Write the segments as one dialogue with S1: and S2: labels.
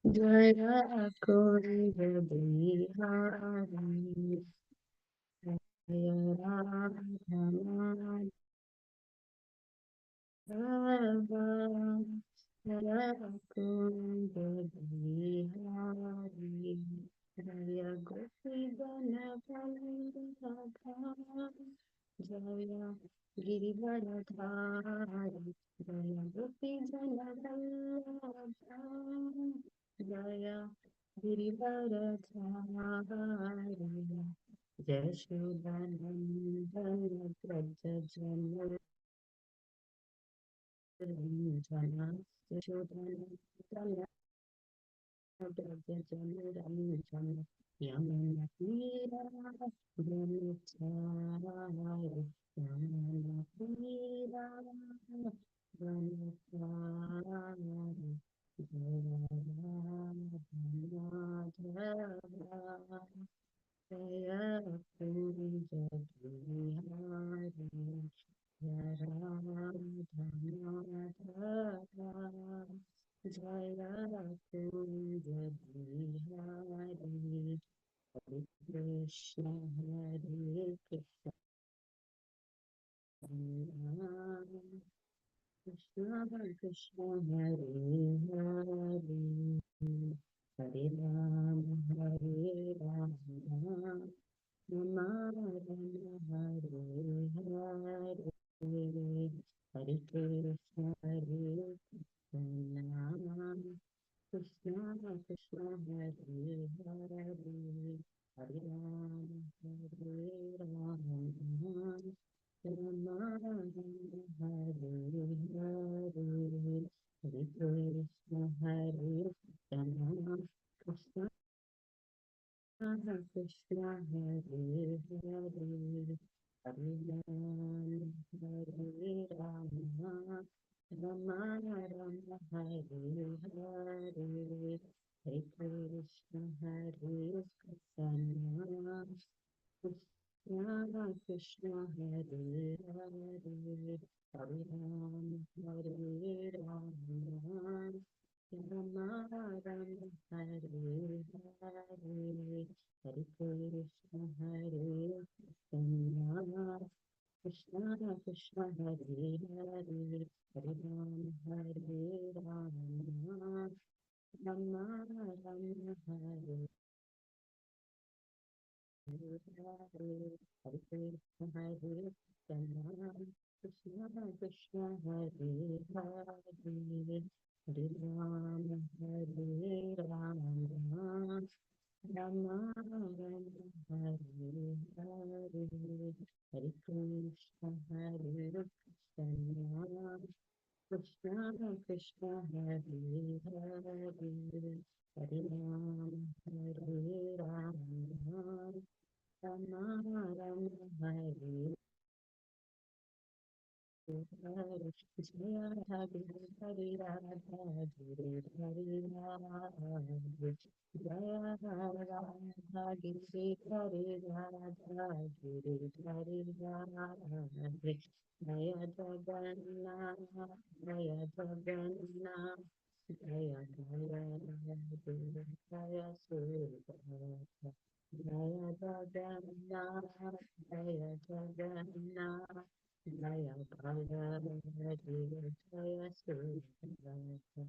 S1: जय कुंज बिहारी जय राधा माधव जय कुंज बिहारी जय गोपी जन जय गिरिवरधारी जय गोपी जन जय गिरिवरधारी यशोदानन्दन व्रज जन रञ्जना यशोदानन्दन व्रज जन रञ्जन यमुना तीरा ब्रह्मचारि यमुना तीरा ब्रह्मचारि जय राधा जय कुंज बिहारी जय राधा माधव जय कुंज बिहारी हरे कृष्ण राम कृष्ण हरे हरे हरे राम राम हरे हरे हरे कृष्ण कृष्ण कृष्ण हरे हरे हरे राम राम हरे हरे हरे कृष्ण कृष्ण कृष्ण हरे हरे हरे राम राम राम हरे हरे हरे कृष्ण कृष्ण कृष्ण हरे हरे हरे राम राम राम हरे हरे हरे कृष्ण कृष्ण कृष्ण हरे हरे हरे राम राम राम हरे हरे कृष्ण कृष्ण कृष्ण हरे हरे हरे राम राम राम हरे हरे हरे कृष्ण कृष्ण कृष्ण हरे हरे हरे राम राम राम हरे जय राधा हरे राधा हरे हरे राधे जय राधा गिरे हरे राधा गिरे हरे राधे जय जगन्नाथ जय जगन्नाथ जय जय जय सुरनाथ जय जगन्नाथ जय जगन्नाथ जय भगवती जय सुरनाथ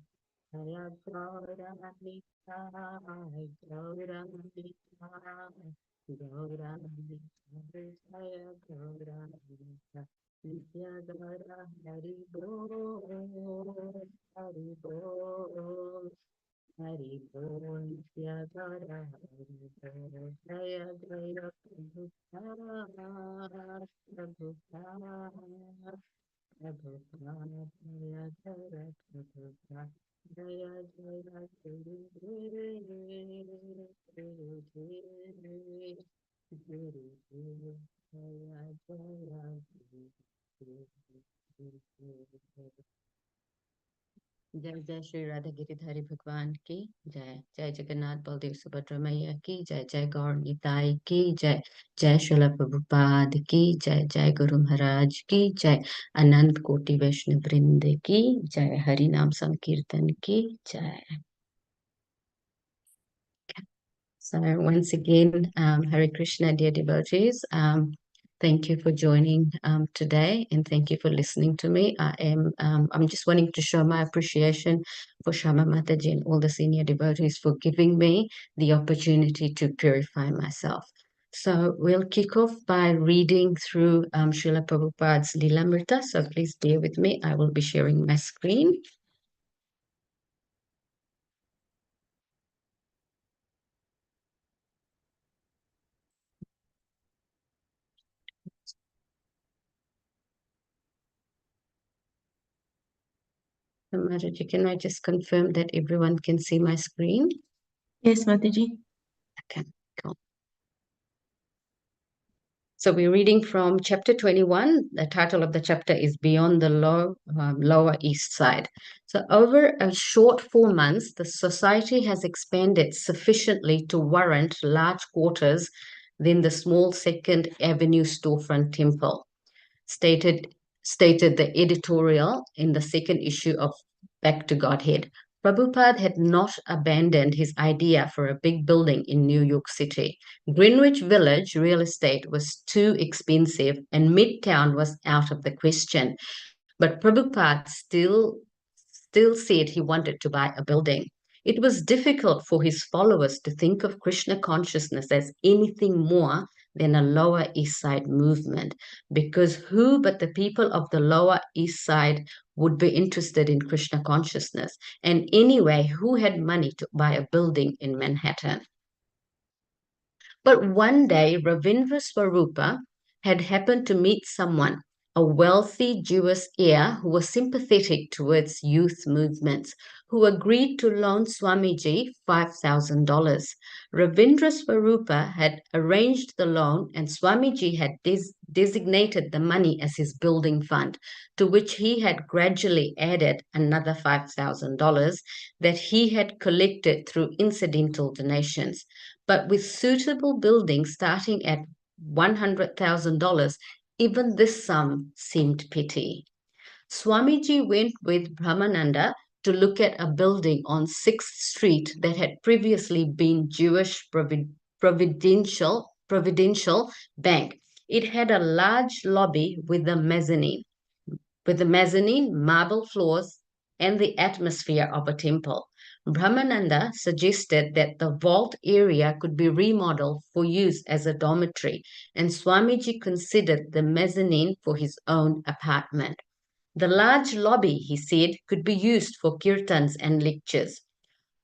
S1: जय गौरनिताय गौरनिताय गौरनिताय जय गौरनिताय नित्य गौर हरि बोल हरि बोल हरि बोल नित्य गौर हरि बोल जय जय प्रभुपाद प्रभुपाद प्रभुपाद जय जय प्रभुपाद जय जय गुरुदेव गुरुदेव जय जय गुरुदेव जय जय श्री राधा गिरिधारी भगवान की जय जय जगन्नाथ बलदेव सुभद्रा मैया की जय जय गौर निताई की जय जय श्रील प्रभुपाद की जय जय गुरु महाराज की जय अनंत कोटि वैष्णव वृंद की जय हरि नाम संकीर्तन की जय। So once again, Hare Krishna, dear devotees. Thank you for joining today, and thank you for listening to me. I'm just wanting to show my appreciation for Shama Mataji and all the senior devotees for giving me the opportunity to purify myself. So we'll kick off by reading through Srila Prabhupada's Lilamrita. So please bear with me. I will be sharing my screen. Mataji, can I just confirm that everyone can see my screen?
S2: Yes, Mataji.
S1: Okay, cool. So we're reading from chapter 21. The title of the chapter is Beyond the Lower East Side. So over a short 4 months, the society has expanded sufficiently to warrant large quarters than the small Second Avenue storefront temple, stated stated the editorial in the second issue of Back to Godhead. Prabhupada had not abandoned his idea for a big building in New York City. Greenwich Village real estate was too expensive and Midtown was out of the question. But Prabhupada still said he wanted to buy a building. It was difficult for his followers to think of Krishna consciousness as anything more than a Lower East Side movement, because who but the people of the Lower East Side would be interested in Krishna consciousness? And anyway, who had money to buy a building in Manhattan? But one day, Ravindra Swarupa had happened to meet someone, a wealthy Jewish heir who was sympathetic towards youth movements, who agreed to loan Swamiji $5,000. Ravindra Swarupa had arranged the loan, and Swamiji had designated the money as his building fund, to which he had gradually added another $5,000 that he had collected through incidental donations. But with suitable buildings starting at $100,000, even this sum seemed petty. Swamiji went with Brahmananda to look at a building on 6th Street that had previously been Jewish Providential Bank. It had a large lobby with the mezzanine, marble floors, and the atmosphere of a temple. Brahmananda suggested that the vault area could be remodeled for use as a dormitory, and Swamiji considered the mezzanine for his own apartment. The large lobby, he said, could be used for kirtans and lectures.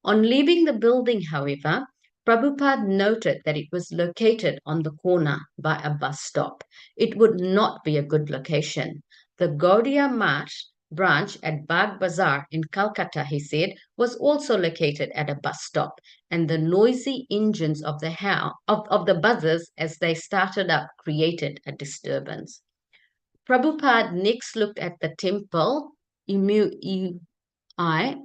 S1: On leaving the building, however, Prabhupada noted that it was located on the corner by a bus stop. It would not be a good location. The Gaudiya Math branch at Bagh Bazaar in Calcutta, he said, was also located at a bus stop, and the noisy engines of the buses as they started up created a disturbance. Prabhupada next looked at the temple,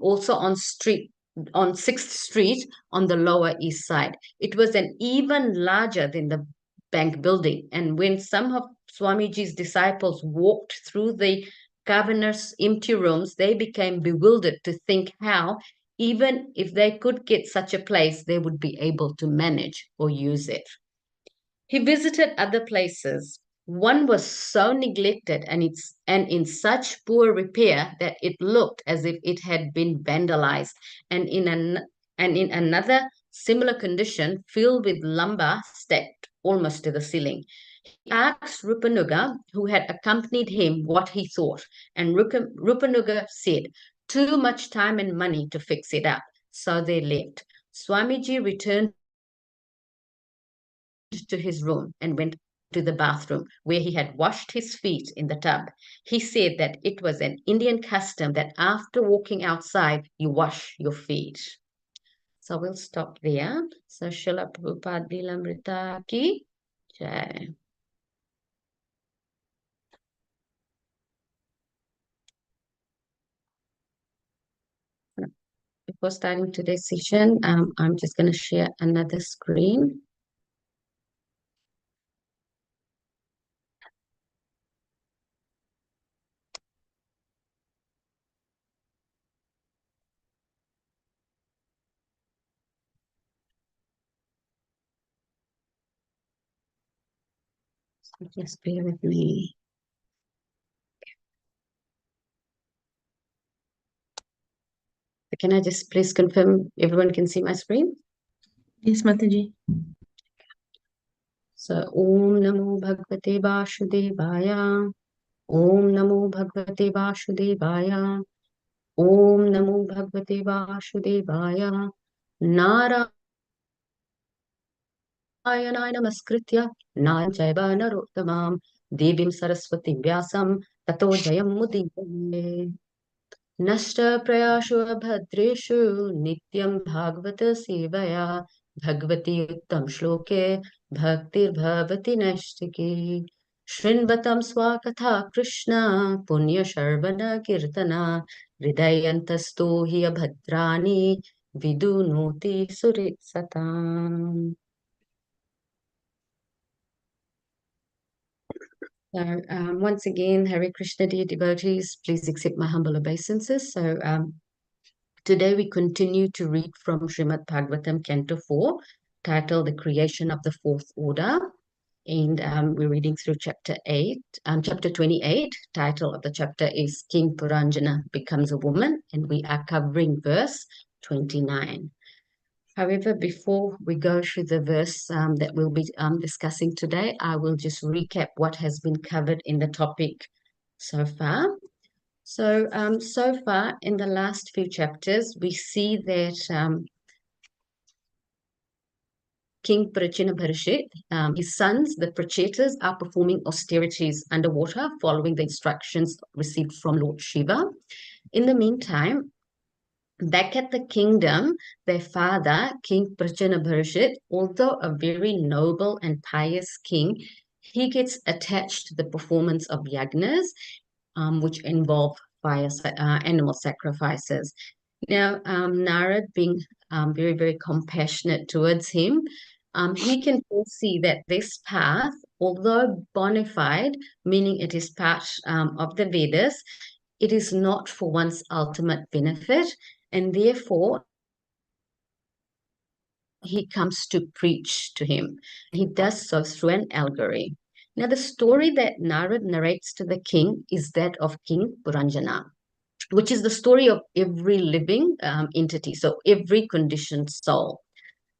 S1: also on 6th Street on the Lower East Side. It was an even larger than the bank building. And when some of Swamiji's disciples walked through the cavernous empty rooms, they became bewildered to think how, even if they could get such a place, they would be able to manage or use it. He visited other places. One was so neglected and in such poor repair that it looked as if it had been vandalized, and in another similar condition, filled with lumber stacked almost to the ceiling. He asked Rupanuga, who had accompanied him, what he thought, and Rupanuga said, "Too much time and money to fix it up." So they left. Swamiji returned to his room and went to the bathroom where he had washed his feet in the tub. He said that it was an Indian custom that after walking outside, you wash your feet. So we'll stop there. So Srila Prabhupada Lilamrita ki jai. Before starting today's session, I'm just going to share another screen. Just bear with me. Can I just please confirm everyone can see my screen?
S2: Yes, Mataji.
S1: So, Om Namo Bhagavate Vasudevaya. Om Namo Bhagavate Vasudevaya. Om Namo Bhagavate Vasudevaya. Narayanaय Namaskritya Narayana Narottamam Devim Saraswati Vyasam Tato Jayam Mudiyate. नष्टप्रयासु भद्रेषु नित्यं भागवत सेवया भगवती उत्तम श्लोके भक्तिर्भवति नैष्टिकी शृण्वतं स्वाकथा कृष्ण पुण्यशर्वण कीर्तना हृदयन्तस्तो हि अभद्राणि विदुनोति सुरेत्सताम्. So, once again, Hare Krishna, dear devotees, please accept my humble obeisances. So, today we continue to read from Srimad Bhagavatam, Canto 4, titled The Creation of the Fourth Order. And we're reading through chapter 28. Title of the chapter is King Puranjana Becomes a Woman, and we are covering verse 29. However, before we go through the verse that we'll be discussing today, I will just recap what has been covered in the topic so far. So, so far in the last few chapters, we see that King Prachina his sons, the Prachetas, are performing austerities underwater, following the instructions received from Lord Shiva. In the meantime, back at the kingdom, their father, King Prachina, although a very noble and pious king, he gets attached to the performance of yagnas, which involve animal sacrifices. Now, Narad, being very, very compassionate towards him, he can foresee that this path, although bona fide, meaning it is part of the Vedas, it is not for one's ultimate benefit, and therefore he comes to preach to him. He does so through an allegory. Now, the story that Narad narrates to the king is that of King Puranjana, which is the story of every living entity, so every conditioned soul.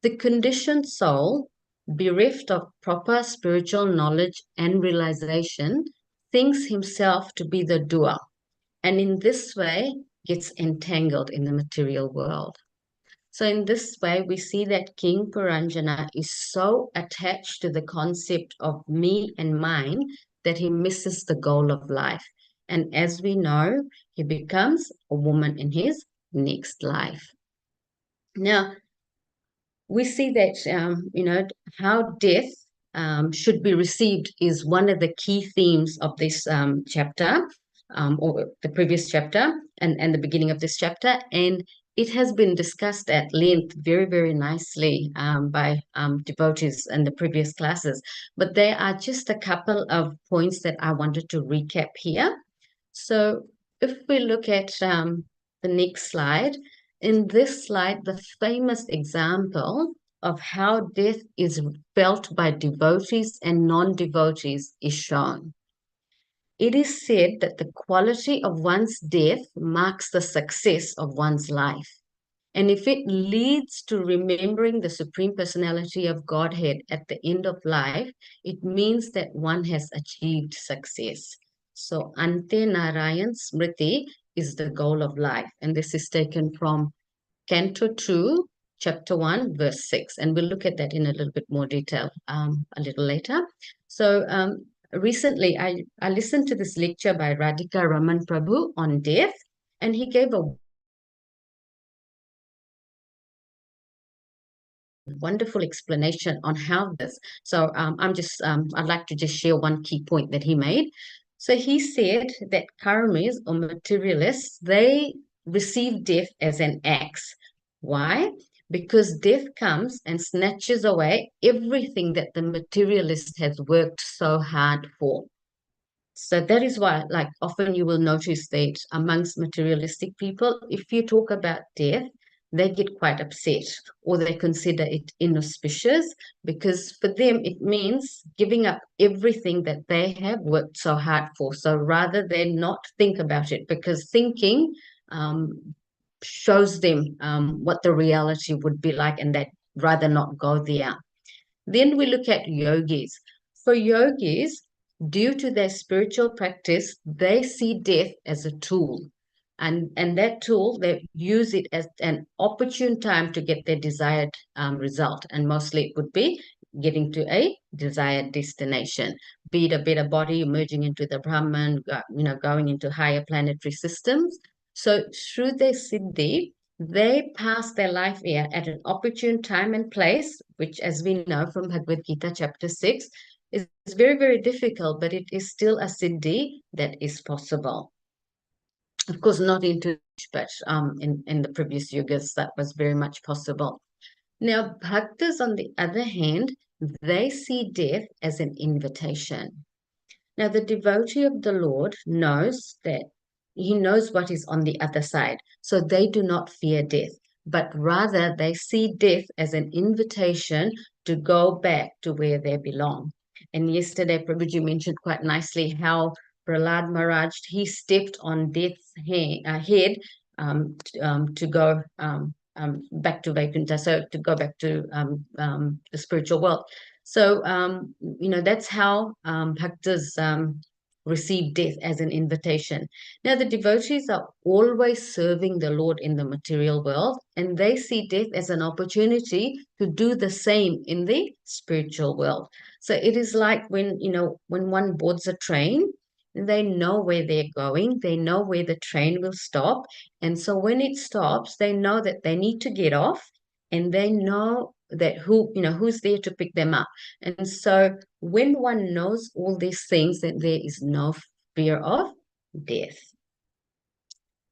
S1: The conditioned soul, bereft of proper spiritual knowledge and realization, thinks himself to be the doer, and in this way gets entangled in the material world. So in this way, we see that King Puranjana is so attached to the concept of me and mine that he misses the goal of life. And as we know, he becomes a woman in his next life. Now, we see that, how death should be received is one of the key themes of this chapter, or the previous chapter, and the beginning of this chapter. And it has been discussed at length very, very nicely by devotees in the previous classes. But there are just a couple of points that I wanted to recap here. So if we look at the next slide, in this slide, the famous example of how death is felt by devotees and non-devotees is shown. It is said that the quality of one's death marks the success of one's life. And if it leads to remembering the Supreme Personality of Godhead at the end of life, it means that one has achieved success. So, Ante Narayan Smriti is the goal of life. And this is taken from Canto 2, Chapter 1, verse 6. And we'll look at that in a little bit more detail a little later. So, recently, I listened to this lecture by Radhika Raman Prabhu on death, and he gave a wonderful explanation on how this. So I'd like to just share one key point that he made. So he said that karmis or materialists, they receive death as an axe. Why? Because death comes and snatches away everything that the materialist has worked so hard for. So that is why, like, often you will notice that amongst materialistic people, if you talk about death, they get quite upset, or they consider it inauspicious, because for them it means giving up everything that they have worked so hard for. So rather than not think about it, because thinking shows them what the reality would be like, and that rather not go there. Then we look at yogis. For yogis, due to their spiritual practice, they see death as a tool. And that tool, they use it as an opportune time to get their desired result. And mostly it would be getting to a desired destination, be it a better body, merging into the Brahman, going into higher planetary systems. So through their siddhi, they pass their life here at an opportune time and place, which, as we know from Bhagavad Gita chapter 6, is very, very difficult, but it is still a siddhi that is possible. Of course, not into, but in the previous yugas, that was very much possible. Now, bhaktas, on the other hand, they see death as an invitation. Now, the devotee of the Lord knows that he knows what is on the other side. So they do not fear death, but rather they see death as an invitation to go back to where they belong. And yesterday, Prabhuji mentioned quite nicely how Prahlad Maharaj, he stepped on death's head to go back to Vaikuntha, so to go back to the spiritual world. So, that's how bhaktas receive death as an invitation. Now, the devotees are always serving the Lord in the material world, and they see death as an opportunity to do the same in the spiritual world. So it is like when one boards a train, they know where they're going, they know where the train will stop. And so when it stops, they know that they need to get off, and they know that who's there to pick them up. And so when one knows all these things, then there is no fear of death.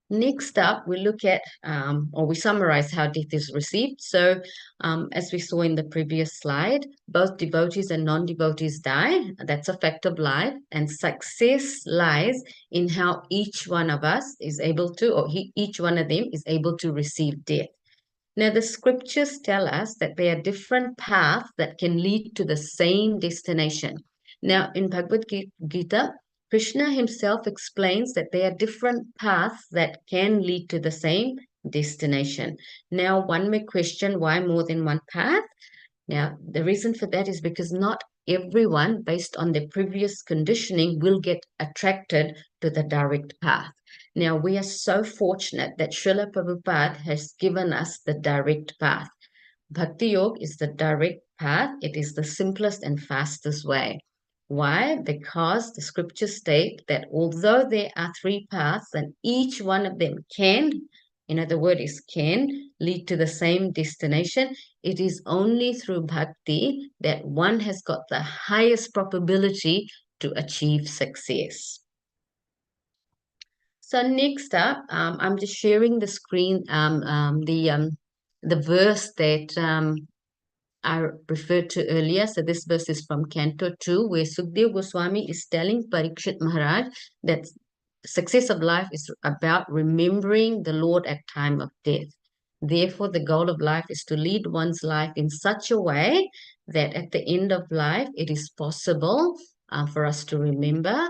S1: Next up, we look at, or we summarize how death is received. So, as we saw in the previous slide, both devotees and non-devotees die. That's a fact of life. And success lies in how each one of us is able to, each one of them is able to receive death. Now, the scriptures tell us that there are different paths that can lead to the same destination. Now, in Bhagavad Gita, Krishna himself explains that there are different paths that can lead to the same destination. Now, one may question why more than one path. Now, the reason for that is because not everyone, based on their previous conditioning, will get attracted to the direct path. Now, we are so fortunate that Srila Prabhupada has given us the direct path. Bhakti Yoga is the direct path. It is the simplest and fastest way. Why? Because the scriptures state that although there are three paths and each one of them can, the word is can, lead to the same destination, it is only through bhakti that one has got the highest probability to achieve success. So next up, I'm just sharing the screen, the verse that I referred to earlier. So this verse is from Canto 2, where Sukdev Goswami is telling Parikshit Maharaj that success of life is about remembering the Lord at time of death. Therefore, the goal of life is to lead one's life in such a way that at the end of life, it is possible for us to remember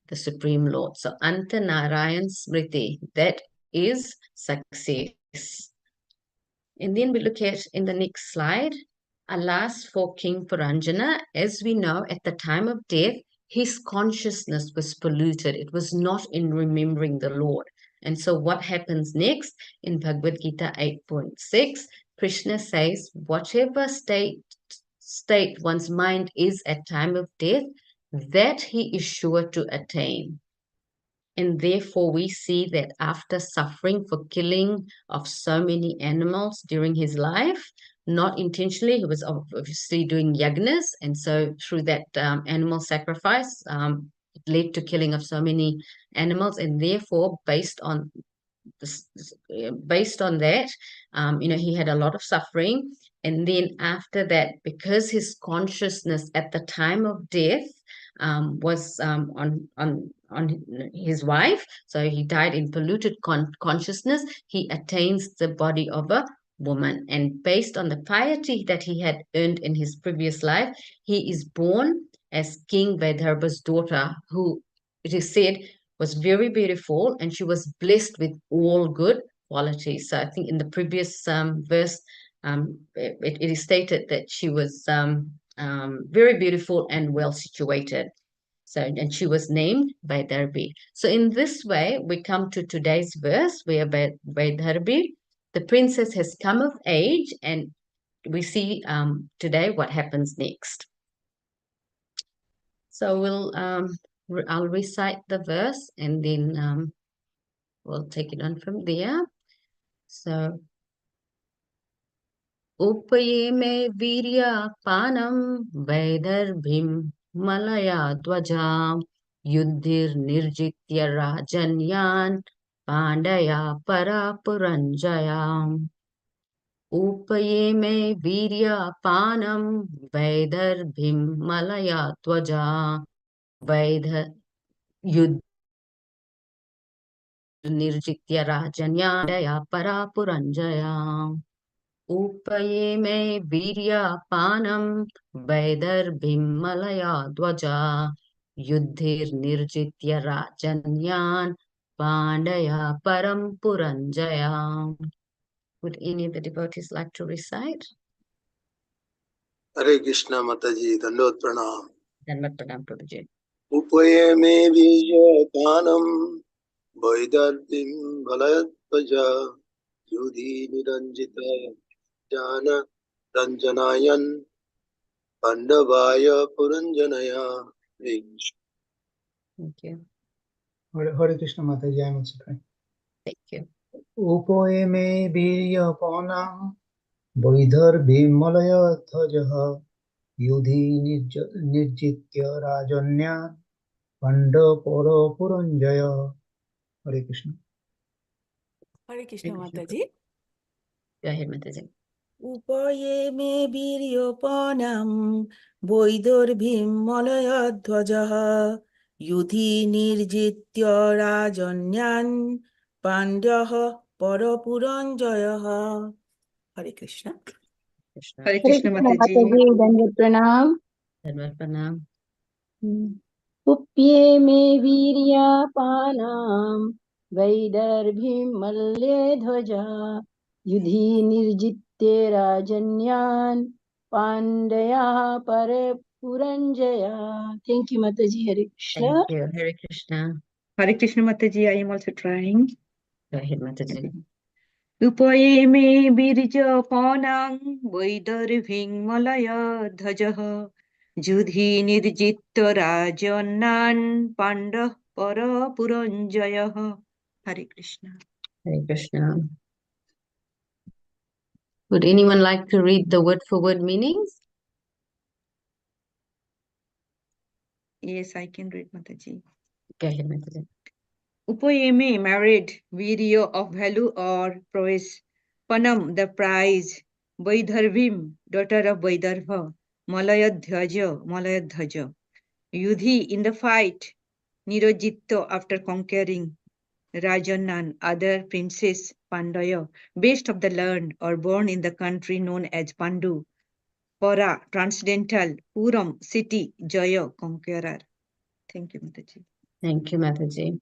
S1: the Supreme Lord. So, Anta Narayan Smriti, that is success. And then we look at in the next slide, alas for King Puranjana. As we know, at the time of death, his consciousness was polluted. It was not in remembering the Lord. And so what happens next in Bhagavad Gita 8.6, Krishna says, whatever state one's mind is at time of death, that he is sure to attain. And therefore, we see that after suffering for killing of so many animals during his life, not intentionally, he was obviously doing yagnas. And so through that animal sacrifice, it led to killing of so many animals. And therefore, based on that, he had a lot of suffering. And then after that, because his consciousness at the time of death was on his wife. So he died in polluted consciousness. He attains the body of a woman, and based on the piety that he had earned in his previous life, he is born as King Vaidharva's daughter, who it is said was very beautiful, and she was blessed with all good qualities. So I think in the previous verse, it is stated that she was very beautiful and well situated. So, and she was named Vaidharbi. So in this way, we come to today's verse where Vaidharbi, the princess, has come of age, and we see today what happens next. So I'll recite the verse, and then we'll take it on from there. So, उपये मे वीर्यपानं वैदर्भीं मलया ध्वजां युधिर्निर्जित्य राजन्यान् पाण्डया परापुरञ्जयाम् उपये मे वीर्यपानं वैदर्भीं मलया ध्वजा वैध युधिर्निर्जित्य राजन्यान् परापुरञ्जयाम् उपये मे वीर्यपानं वैदर्भीं मलया ध्वजा युधिर्निर्जित्य राजन्यान् पाण्डया परं पुरञ्जयाम्. Would any of the devotees like to recite?
S3: Hare Krishna Mataji, Dandot Pranam.
S1: Dhanvat Pranam Prabhuji.
S3: Upaye me vijaya kanam vaidarbhim balayatvaja yudhi niranjita jana ranjanayan pandavaya puranjanaya.
S1: Thank you.
S4: Hare Krishna Mataji, I am also trying.
S1: Thank you.
S4: Upoye me viryapanam vaidarbhim malayatvaja yudhi nirjitya rajanya pandapara puranjaya. Hare Krishna.
S5: Hare Krishna
S1: Hare Krishna.
S5: Mataji.
S1: Go ahead, Mataji.
S5: Upaye me viryopanam boidorvim malayadhvajaha yudhi nirjitya rajanyan pandyaha parapuranjayaha. Hare Krishna.
S1: Krishna.
S2: Hare
S6: Hare
S2: Krishna
S6: Krishna
S2: Mataji.
S6: Mataji, Dandavat Pranam.
S1: Dhanvat Pranam.
S6: Upye me viryapanam Vaidarbhim malye dhvaja Yudhi nirjitye rajanyan Pandaya pare puranjaya. Thank you, Mataji. Hare Krishna.
S1: Thank you. Hare Krishna.
S2: Hare Krishna Mataji, I am also trying.
S1: Go ahead, Mataji.
S2: Upaye me viryapanam vaidarbhim malayadhvaja Judhi nirjitya rajannan pandah para puranjaya. Hare Krishna.
S1: Hare Krishna. Would anyone like to read the word for word meanings?
S2: Yes, I can read Mataji.
S1: Go ahead, Mataji.
S2: Upayeme, married, video of value or prowess. Panam, the prize. Vaidharvim, daughter of Vaidharva. Malayadhvaja. Yudhi, in the fight. Nirojitto, after conquering. Rajanan, other princess. Pandaya, best of the land or born in the country known as Pandu. Para, transcendental. Puram, city. Jaya, conqueror. Thank you, Mataji.
S1: Thank you, Mataji.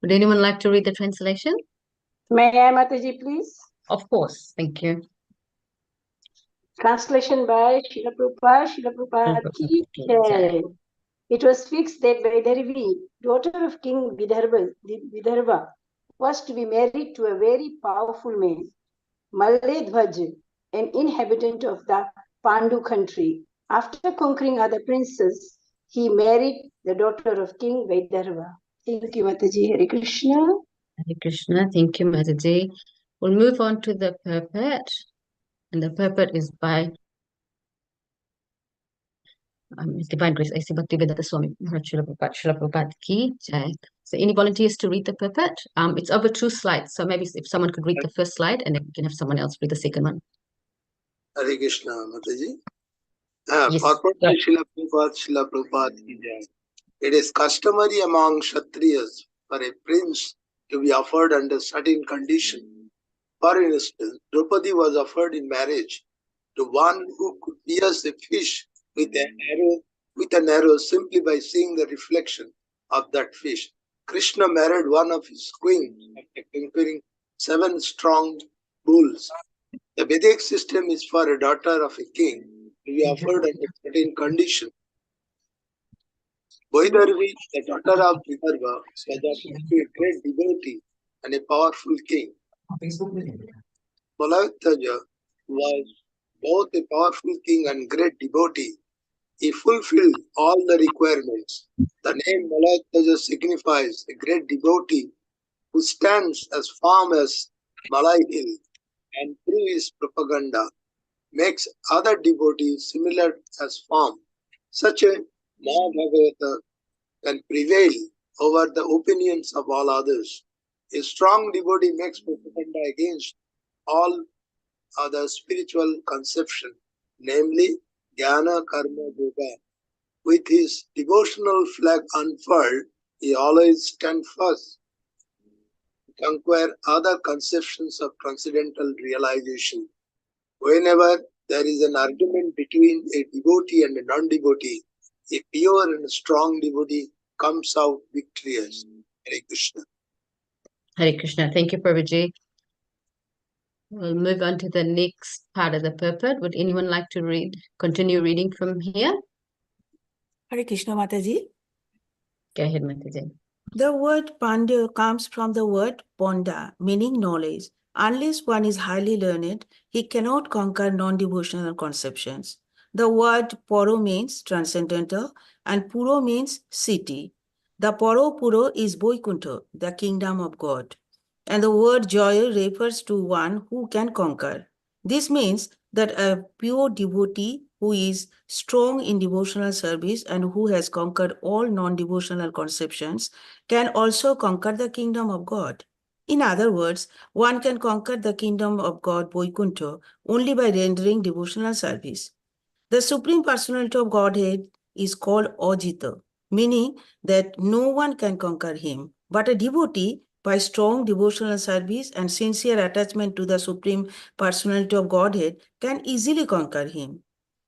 S1: Would anyone like to read the translation?
S6: May I, Mataji, please?
S1: Of course. Thank you.
S6: Translation by Srila Prabhupada. Srila Prabhupada ki jai. It was fixed that Vaidharvi, daughter of King Vidarbha, was to be married to a very powerful man, Malledhvaj, an inhabitant of the Pandu country. After conquering other princes, he married the daughter of King Vaidarbha. Thank you, Mataji. Hare Krishna.
S1: Hare Krishna. Thank you, Mataji. We'll move on to the purport. And the purport is by His Divine Grace A.C. Bhaktivedanta Swami Maharaj Srila Prabhupada Ki Jai. So any volunteers to read the purport? It's over 2 slides. So maybe if someone could read the first slide and then we can have someone else read the second one.
S3: Hare Krishna Mataji.
S1: Yes,
S3: Purport
S1: sir.
S3: by Srila Prabhupada ki jai. It is customary among Kshatriyas for a prince to be offered under certain conditions. For instance, Draupadi was offered in marriage to one who could pierce a fish with an arrow simply by seeing the reflection of that fish. Krishna married one of his queens after conquering 7 strong bulls. The Vedic system is for a daughter of a king to be offered under certain conditions. Vaidarvi, the daughter of Vidarbha, was offered to a great devotee and a powerful king. Malatyaja was both a powerful king and great devotee. He fulfilled all the requirements. The name Malatyaja signifies a great devotee who stands as firm as Malai Hill and through his propaganda makes other devotees similar as firm. Such a Mahabhagavata can prevail over the opinions of all others. A strong devotee makes propaganda against all other spiritual conception, namely Jnana Karma Yoga. With his devotional flag unfurled, he always stands first to conquer other conceptions of transcendental realization. Whenever there is an argument between a devotee and a non-devotee, a pure and strong devotee comes out victorious. Hare Krishna.
S1: Hare Krishna. Thank you, Prabhuji. We'll move on to the next part of the purport. Would anyone like to continue reading from here?
S5: Hare Krishna Mataji.
S1: Go ahead, Mataji.
S5: The word Pandya comes from the word Ponda, meaning knowledge. Unless one is highly learned, he cannot conquer non-devotional conceptions. The word Poro means transcendental and Puro means city. The Poro Puro is Vaikuntha, the kingdom of God. And the word Jaya refers to one who can conquer. This means that a pure devotee who is strong in devotional service and who has conquered all non-devotional conceptions can also conquer the kingdom of God. In other words, one can conquer the kingdom of God, Vaikuntha, only by rendering devotional service. The Supreme Personality of Godhead is called Ajita, meaning that no one can conquer him. But a devotee, by strong devotional service and sincere attachment to the Supreme Personality of Godhead, can easily conquer him.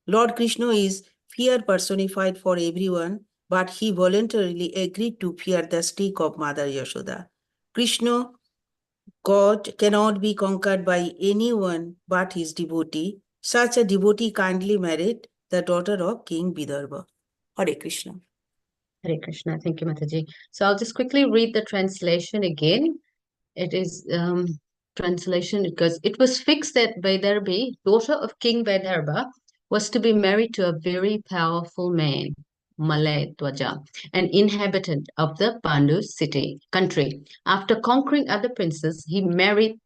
S5: Lord Krishna is fear personified for everyone, but he voluntarily agreed to fear the stick of Mother Yashoda. Krishna, God, cannot be conquered by anyone but his devotee. Such a devotee kindly married the daughter of King Vidarbha. Hare Krishna.
S1: Hare Krishna. Thank you, Mataji. So I'll just quickly read the translation again. It is translation. It goes, it was fixed that Vaidarbi, daughter of King Vaidarbha, was to be married to a very powerful man, Malay Dwaja, an inhabitant of the Pandu country. After conquering other princes, he married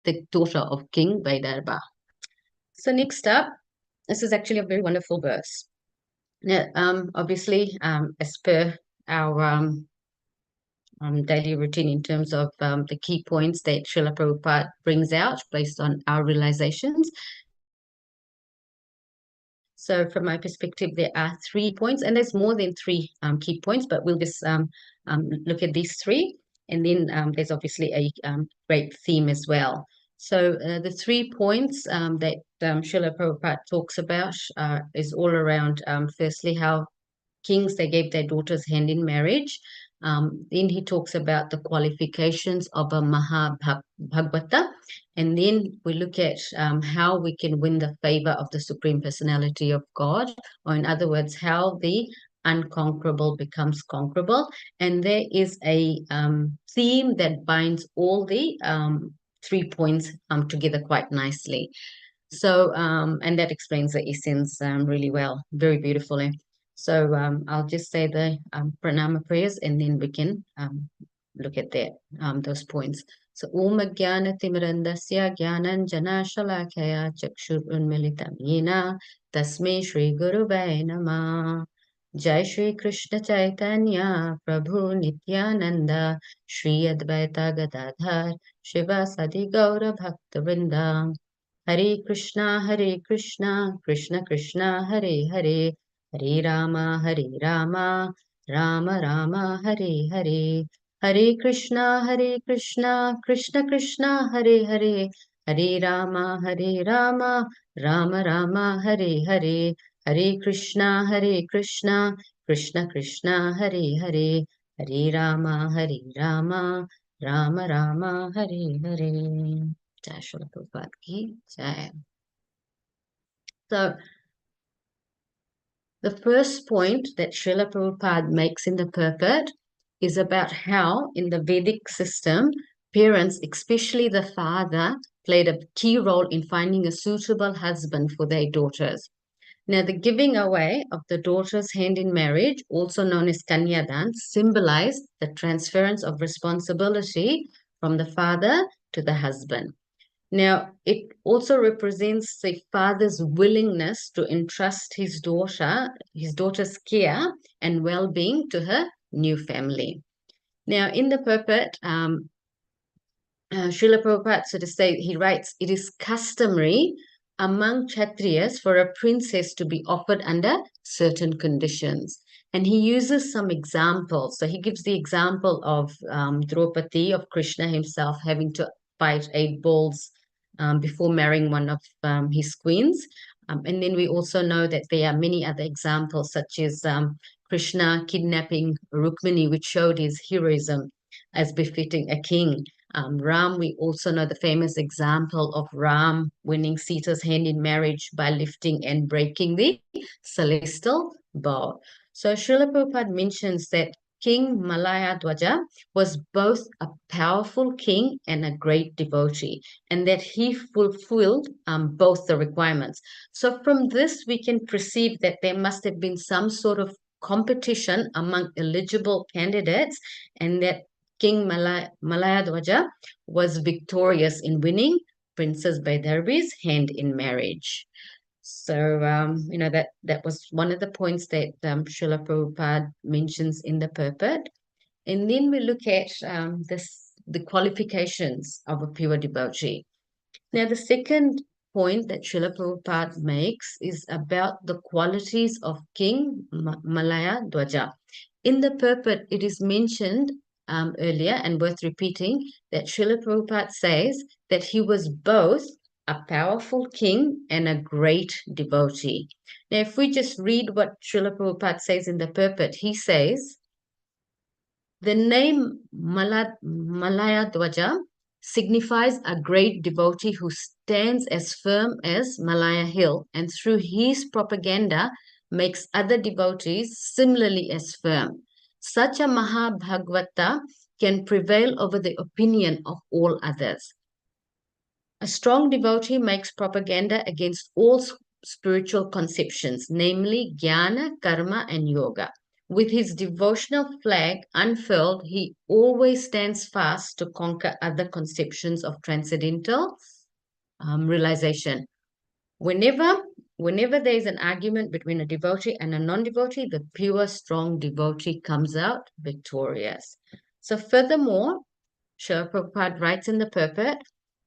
S1: the daughter of King Vaidarbha. So next up, this is actually a very wonderful verse. Now, obviously, as per our daily routine in terms of the key points that Srila Prabhupada brings out based on our realizations. So from my perspective, there are 3 points, and there's more than 3 key points, but we'll just look at these 3. And then there's obviously a great theme as well. So the 3 points that Srila Prabhupada talks about is all around, firstly, how kings, they gave their daughters hand in marriage. Then he talks about the qualifications of a Mahabhagavata. And then we look at how we can win the favor of the Supreme Personality of God, or in other words, how the unconquerable becomes conquerable. And there is a theme that binds all the 3 points together quite nicely. So, and that explains the essence really well, very beautifully. So I'll just say the pranama prayers, and then we can look at that those points. So Om Jnana Timirandasya Jnanan Jana Shalakaya Chakshur Unmilitam Yena Tasmai Shri Guru Namah. Jai Shri Krishna Chaitanya Prabhu Nityananda Shri Advaita Gadadhar Shiva Sadi Gaura Bhakta Vrinda. Hare Krishna, Krishna Krishna, Hare Hare, Hare Rama, Rama Rama, Hare Hare. Hare Krishna, Krishna Krishna, Hare Hare, Hare Rama, Rama Rama, Hare Hare. Hare Krishna, Krishna Krishna, Hare Hare, Hare Rama, Rama Rama, Hare Hare. Jai Shri Prabhupada ki Jai. So, the first point that Srila Prabhupada makes in the purport is about how, in the Vedic system, parents, especially the father, played a key role in finding a suitable husband for their daughters. Now, the giving away of the daughter's hand in marriage, also known as Kanyadan, symbolized the transference of responsibility from the father to the husband. Now, it also represents the father's willingness to entrust his daughter's care and well-being to her new family. Now, in the purport, Srila Prabhupada, so to say, he writes, it is customary among Kshatriyas for a princess to be offered under certain conditions. And he uses some examples. So he gives the example of Draupadi, of Krishna himself, having to fight 8 bulls before marrying one of his queens. And then we also know that there are many other examples, such as Krishna kidnapping Rukmini, which showed his heroism as befitting a king. Ram, we also know the famous example of Ram winning Sita's hand in marriage by lifting and breaking the celestial bow. So Srila Prabhupada mentions that King Malaya Dwaja was both a powerful king and a great devotee, and that he fulfilled both the requirements. So from this, we can perceive that there must have been some sort of competition among eligible candidates, and that King Malaya Dwaja was victorious in winning Princess Vaidarbhi's hand in marriage. So, that was one of the points that Srila Prabhupada mentions in the purport. And then we look at the qualifications of a pure devotee. Now, the second point that Srila Prabhupada makes is about the qualities of King Malaya Dwaja. In the purport, it is mentioned earlier and worth repeating that Srila Prabhupada says that he was both a powerful king and a great devotee. Now, if we just read what Srila Prabhupada says in the purport, he says, the name Malaya Dwaja signifies a great devotee who stands as firm as Malaya Hill, and through his propaganda makes other devotees similarly as firm. Such a Mahabhagavata can prevail over the opinion of all others. A strong devotee makes propaganda against all spiritual conceptions, namely jnana, karma, and yoga. With his devotional flag unfurled, he always stands fast to conquer other conceptions of transcendental realization. Whenever there is an argument between a devotee and a non-devotee, the pure, strong devotee comes out victorious. So furthermore, Srila Prabhupada writes in the purport,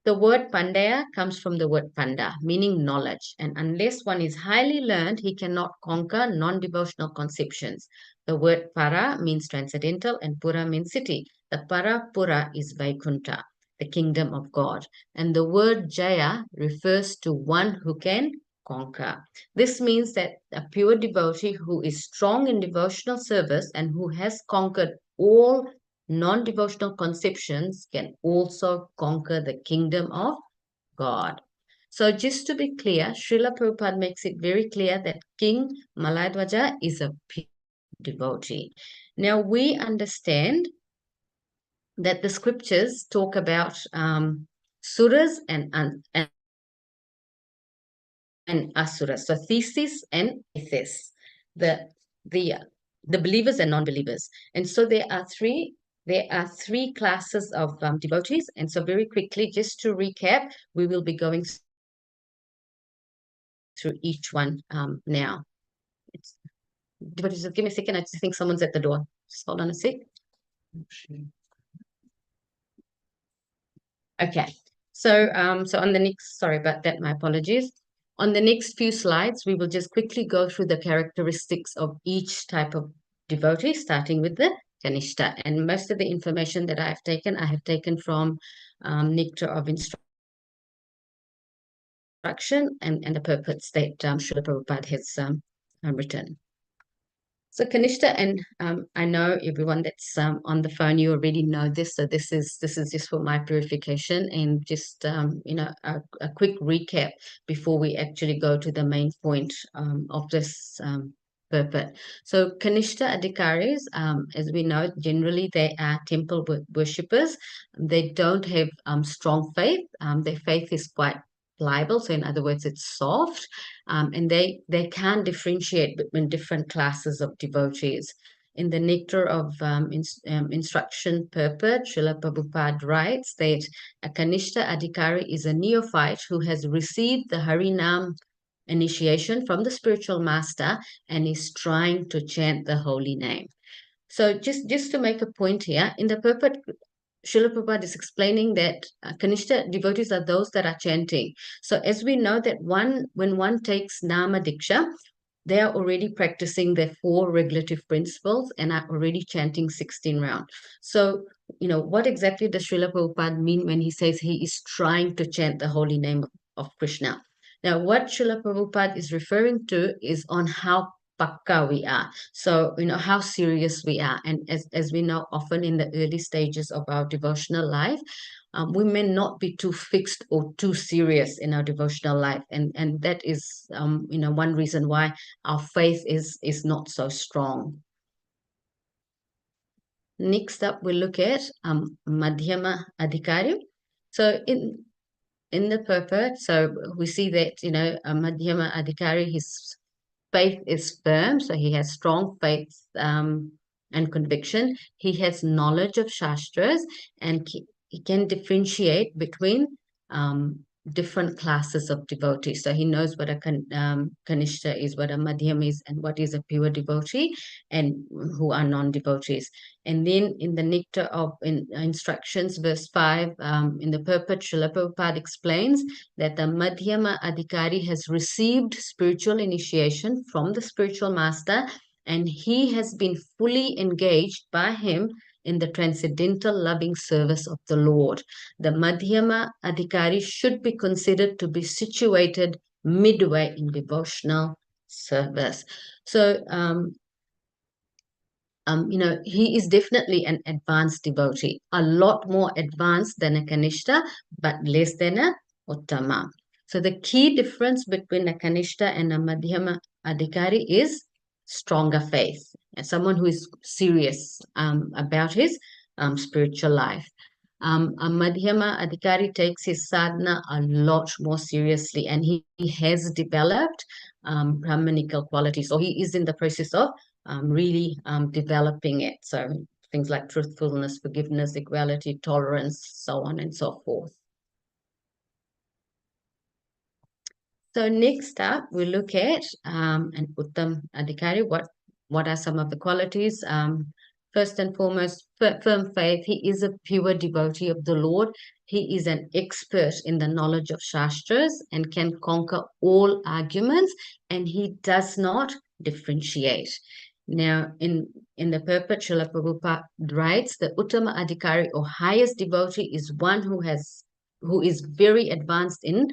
S1: the word pandaya comes from the word panda, meaning knowledge. And unless one is highly learned, he cannot conquer non-devotional conceptions. The word para means transcendental and pura means city. The para pura is Vaikuntha, the kingdom of God. And the word jaya refers to one who can conquer. This means that a pure devotee who is strong in devotional service and who has conquered all non-devotional conceptions can also conquer the kingdom of God. So just to be clear, Srila Prabhupada makes it very clear that King Malaya Dwaja is a pure devotee. Now we understand that the scriptures talk about suras and asuras, so thesis and atheists, the believers and non-believers. And so there are three classes of devotees. And so very quickly, just to recap, we will be going through each one now. Devotees, just give me a second. I just think someone's at the door. Just hold on a sec. Okay. So, so on the next, sorry about that, my apologies. On the next few slides, we will just quickly go through the characteristics of each type of devotee, starting with the Kanishta. And most of the information that I have taken from Nectar of Instruction and the purports that Srila Prabhupada has written. So Kanishta, and I know everyone that's on the phone, you already know this. So this is just for my purification and just a quick recap before we actually go to the main point of this purport. So Kanishta Adhikaris, as we know, generally they are temple worshippers. They don't have strong faith. Their faith is quite pliable. So in other words, it's soft. And they can differentiate between different classes of devotees. In the Nectar of Instruction purport, Srila Prabhupada writes that a Kanishta Adhikari is a neophyte who has received the Harinam initiation from the spiritual master and is trying to chant the holy name. So just to make a point here, in the purport, Srila Prabhupada is explaining that Kanishta devotees are those that are chanting. So as we know that when one takes Nama Diksha, they are already practicing their 4 regulative principles and are already chanting 16 rounds. So, what exactly does Srila Prabhupada mean when he says he is trying to chant the holy name of Krishna? Now, what Srila Prabhupada is referring to is on how pakka we are. So, how serious we are. And as we know, often in the early stages of our devotional life, we may not be too fixed or too serious in our devotional life. And that is, one reason why our faith is not so strong. Next up, we'll look at Madhyama Adhikari. So in the purport, so we see that, a Madhyama Adhikari, his faith is firm, so he has strong faith and conviction. He has knowledge of Shastras, and he can differentiate between different classes of devotees. So he knows what a Kanishta is, what a Madhyam is, and what is a pure devotee, and who are non-devotees. And then in the Nectar of Instructions, verse 5, in the purport, Srila Prabhupada explains that the Madhyama Adhikari has received spiritual initiation from the spiritual master, and he has been fully engaged by him in the transcendental loving service of the Lord. The Madhyama Adhikari should be considered to be situated midway in devotional service. So, he is definitely an advanced devotee, a lot more advanced than a Kanishta, but less than a Uttama. So the key difference between a Kanishta and a Madhyama Adhikari is stronger faith, and someone who is serious about his spiritual life. A Madhyama Adhikari takes his sadhana a lot more seriously, and he has developed Brahmanical qualities. So he is in the process of really developing it. So things like truthfulness, forgiveness, equality, tolerance, so on and so forth. So next up, we look at an Uttam Adhikari. What are some of the qualities? First and foremost, firm faith. He is a pure devotee of the Lord. He is an expert in the knowledge of Shastras and can conquer all arguments, and he does not differentiate. Now, in the purport, Srila Prabhupada writes, the Uttama Adhikari or highest devotee is one who is very advanced in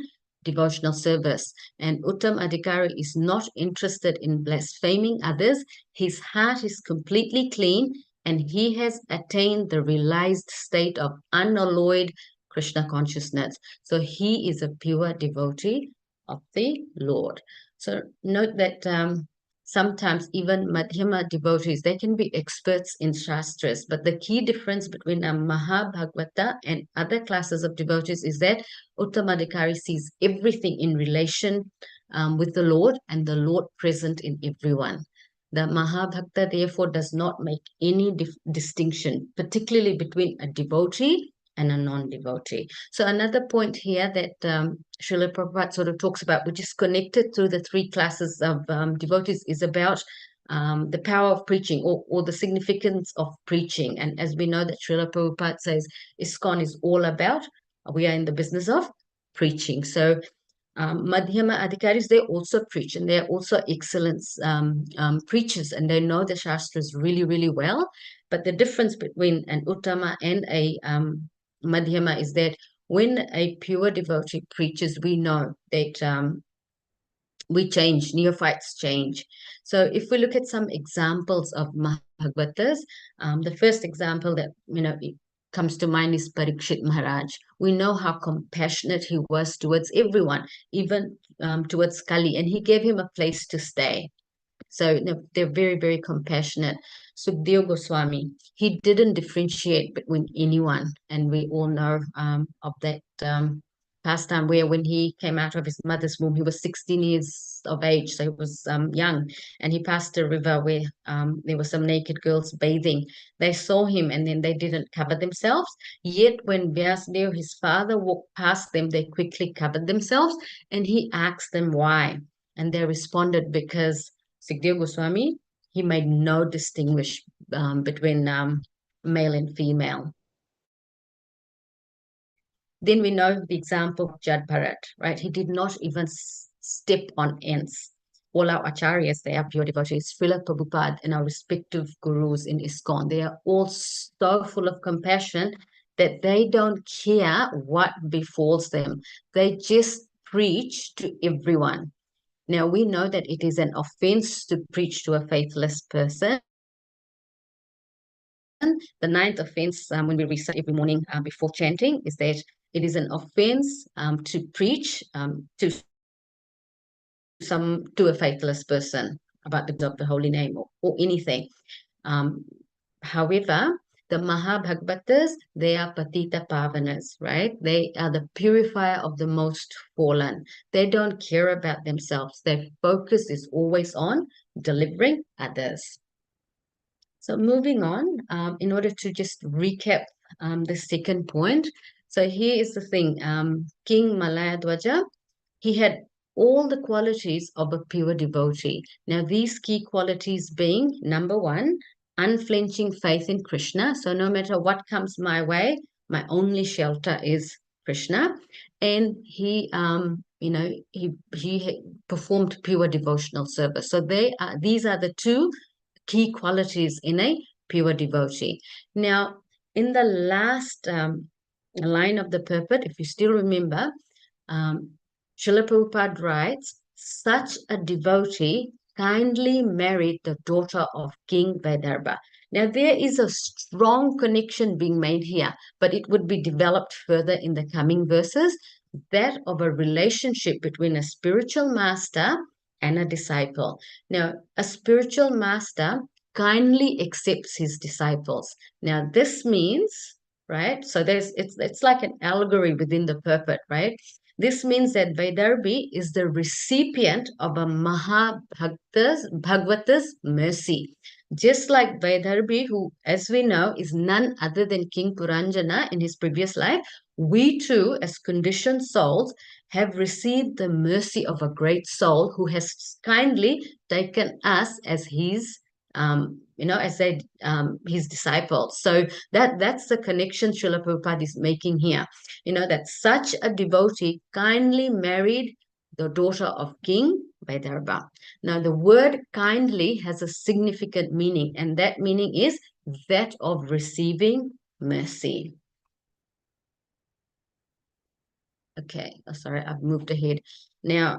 S1: devotional service. And Uttam Adhikari is not interested in blaspheming others. His heart is completely clean, and he has attained the realized state of unalloyed Krishna consciousness. So he is a pure devotee of the Lord. So note that sometimes even Madhyama devotees, they can be experts in Shastras, but the key difference between a Mahabhagavata and other classes of devotees is that Uttamadhikari sees everything in relation with the Lord and the Lord present in everyone. The Mahabhakta therefore does not make any distinction, particularly between a devotee and a non-devotee. So another point here that Srila Prabhupada sort of talks about, which is connected to the 3 classes of devotees, is about the power of preaching or the significance of preaching. And as we know that Srila Prabhupada says, ISKCON is all about we are in the business of preaching. So Madhyama Adhikaris, they also preach, and they're also excellent preachers, and they know the Shastras really, really well. But the difference between an Uttama and a Madhyama is that when a pure devotee preaches, we know that we change, neophytes change. So if we look at some examples of Bhagavatas, the first example that it comes to mind is Parikshit Maharaj. We know how compassionate he was towards everyone, even towards Kali, and he gave him a place to stay. So they're very, very compassionate. Sukhdeo Goswami, he didn't differentiate between anyone. And we all know of that pastime where when he came out of his mother's womb, he was 16 years of age, so he was young. And he passed a river where there were some naked girls bathing. They saw him and then they didn't cover themselves. Yet when Vyasadeva, his father, walked past them, they quickly covered themselves. And he asked them why. And they responded, because Sukhdeo Goswami, he made no distinguish between male and female. Then we know the example of Jad Bharat, right? He did not even step on ants. All our acharyas, they are pure devotees, Srila Prabhupada and our respective gurus in ISKCON, they are all so full of compassion that they don't care what befalls them. They just preach to everyone. Now, we know that it is an offense to preach to a faithless person. The ninth offense, when we recite every morning before chanting, is that it is an offense to preach to a faithless person about the God of the holy name or anything. However, the Mahabhagavatas, they are Patita Pavanas, right? They are the purifier of the most fallen. They don't care about themselves. Their focus is always on delivering others. So moving on, in order to just recap the second point. So here is the thing. King Malayadwaja, he had all the qualities of a pure devotee. Now, these key qualities being, number one, unflinching faith in Krishna. So no matter what comes my way, my only shelter is Krishna. And he performed pure devotional service. So these are the two key qualities in a pure devotee. Now, in the last line of the purport, if you still remember, Srila Prabhupada writes, such a devotee kindly married the daughter of King Vaidarbha. Now, there is a strong connection being made here, but it would be developed further in the coming verses, that of a relationship between a spiritual master and a disciple. Now, a spiritual master kindly accepts his disciples. Now, this means, right? So it's like an allegory within the purport, right? This means that Vaidarbhi is the recipient of a Bhagavata's mercy. Just like Vaidarbhi, who, as we know, is none other than King Puranjana in his previous life, we too, as conditioned souls, have received the mercy of a great soul who has kindly taken us as his his disciples. So that's the connection Srila Prabhupada is making here. That such a devotee kindly married the daughter of King Vaidarbha. Now, the word kindly has a significant meaning, and that meaning is that of receiving mercy. Okay, sorry, I've moved ahead. Now,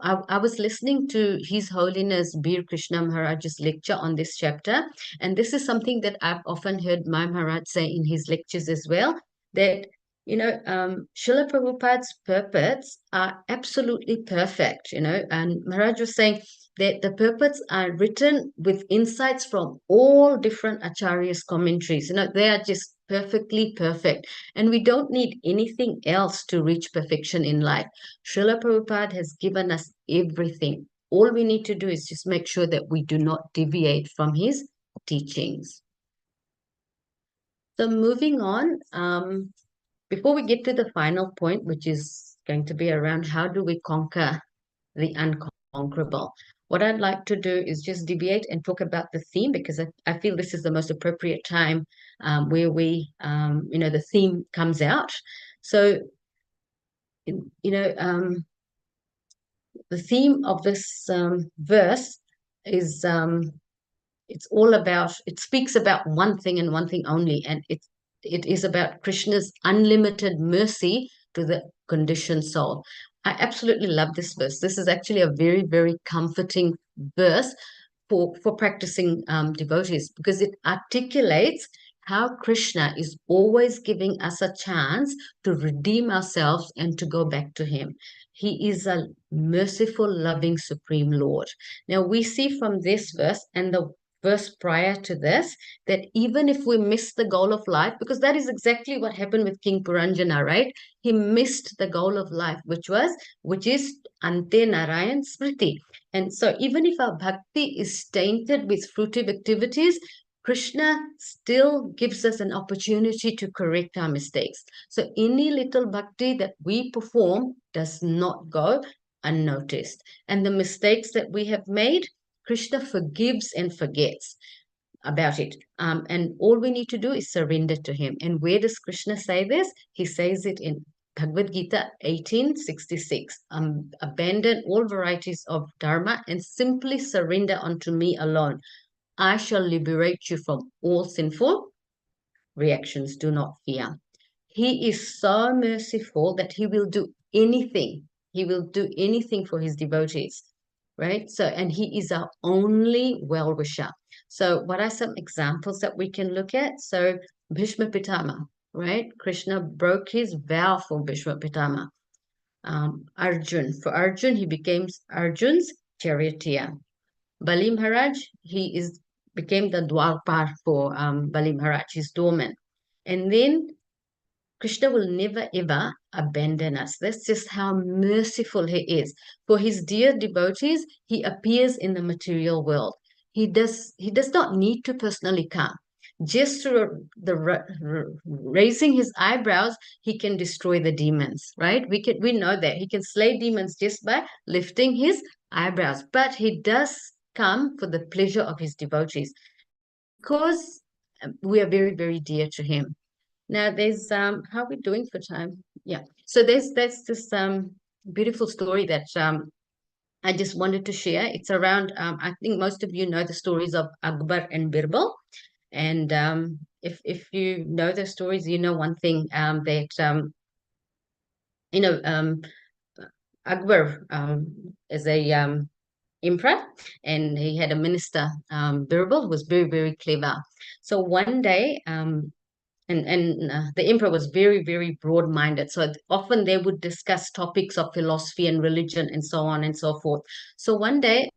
S1: I was listening to His Holiness Bir Krishna Maharaj's lecture on this chapter, and this is something that I've often heard my Maharaj say in his lectures as well, that, Srila Prabhupada's purports are absolutely perfect, and Maharaj was saying that the purports are written with insights from all different acharyas' commentaries. They are just perfectly perfect. And we don't need anything else to reach perfection in life. Srila Prabhupada has given us everything. All we need to do is just make sure that we do not deviate from his teachings. So moving on, before we get to the final point, which is going to be around how do we conquer the unconquerable, what I'd like to do is just deviate and talk about the theme, because I feel this is the most appropriate time where the theme comes out. So, the theme of this verse is it speaks about one thing and one thing only, and it is about Krishna's unlimited mercy to the conditioned soul. I absolutely love this verse. This is actually a very, very comforting verse for practicing devotees, because it articulates how Krishna is always giving us a chance to redeem ourselves and to go back to him. He is a merciful, loving, supreme Lord. Now we see from this verse and the verse prior to this that even if we miss the goal of life, because that is exactly what happened with King Puranjana, right? He missed the goal of life, which is Ante Narayan Smriti. And so even if our bhakti is tainted with fruitive activities, Krishna still gives us an opportunity to correct our mistakes. So any little bhakti that we perform does not go unnoticed. And the mistakes that we have made, Krishna forgives and forgets about it. And all we need to do is surrender to him. And where does Krishna say this? He says it in Bhagavad Gita 18:66. Abandon all varieties of dharma and simply surrender unto me alone. I shall liberate you from all sinful reactions. Do not fear. He is so merciful that he will do anything. He will do anything for his devotees, right? So, and he is our only well-wisher. So what are some examples that we can look at? So Bhishma Pitama, right? Krishna broke his vow for Bhishma Pitama. For Arjun, he became Arjun's charioteer. Bali Maharaj, became the Dwarpar for Bali Maharaj, his doorman. And then Krishna will never ever abandon us. That's just how merciful he is. For his dear devotees, he appears in the material world. He does not need to personally come. Just through raising his eyebrows, he can destroy the demons, right? We know that he can slay demons just by lifting his eyebrows. But he does come for the pleasure of his devotees, because we are very, very dear to him. Now there's how are we doing for time? Yeah. So there's this beautiful story that I just wanted to share. It's around I think most of you know the stories of Akbar and Birbal. And if you know the stories, you know one thing, that you know Akbar is a emperor, and he had a minister, Birbal, who was very, very clever. So one day, and the emperor was very, very broad-minded. So often they would discuss topics of philosophy and religion and so on and so forth. So one day,